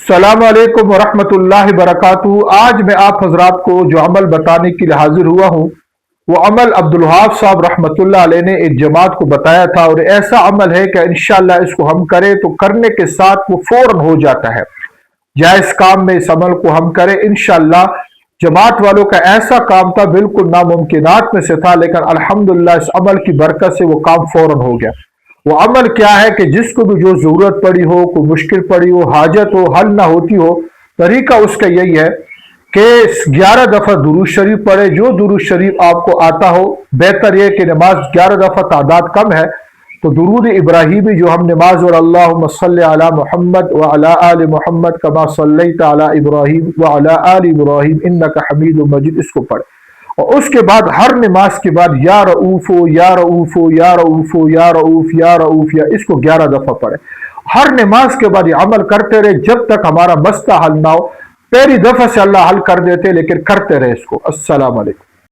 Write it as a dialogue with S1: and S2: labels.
S1: السلام علیکم ورحمۃ اللہ وبرکاتہ۔ آج میں آپ حضرات کو جو عمل بتانے کے لیے حاضر ہوا ہوں وہ عمل عبدالوہاب صاحب رحمۃ اللہ علیہ نے ایک جماعت کو بتایا تھا، اور ایسا عمل ہے کہ انشاءاللہ اس کو ہم کریں تو کرنے کے ساتھ وہ فوراً ہو جاتا ہے۔ جائز کام میں اس عمل کو ہم کریں انشاءاللہ۔ جماعت والوں کا ایسا کام تھا بالکل ناممکنات میں سے تھا، لیکن الحمدللہ اس عمل کی برکت سے وہ کام فوراً ہو گیا۔ وہ عمل کیا ہے کہ جس کو بھی جو ضرورت پڑی ہو، کوئی مشکل پڑی ہو، حاجت ہو، حل نہ ہوتی ہو، طریقہ اس کا یہی ہے کہ 11 دفعہ درود شریف پڑھے۔ جو درود شریف آپ کو آتا ہو، بہتر یہ کہ نماز 11 دفعہ تعداد کم ہے تو درود ابراہیمی جو ہم نماز اور اللہم صلی علی محمد وعلی آل محمد کما صلیت علی ابراہیم وعلی آل ابراہیم انک حمید مجید، اس کو پڑھے۔ اور اس کے بعد ہر نماز کے بعد یا رؤوف یا رؤوف یا رؤوف یا رؤوف یا رؤوف یا اس کو 11 دفعہ پڑھے۔ ہر نماز کے بعد یہ عمل کرتے رہے جب تک ہمارا مسئلہ حل نہ ہو۔ پہلی دفعہ سے اللہ حل کر دیتے، لیکن کرتے رہے اس کو۔ السلام علیکم۔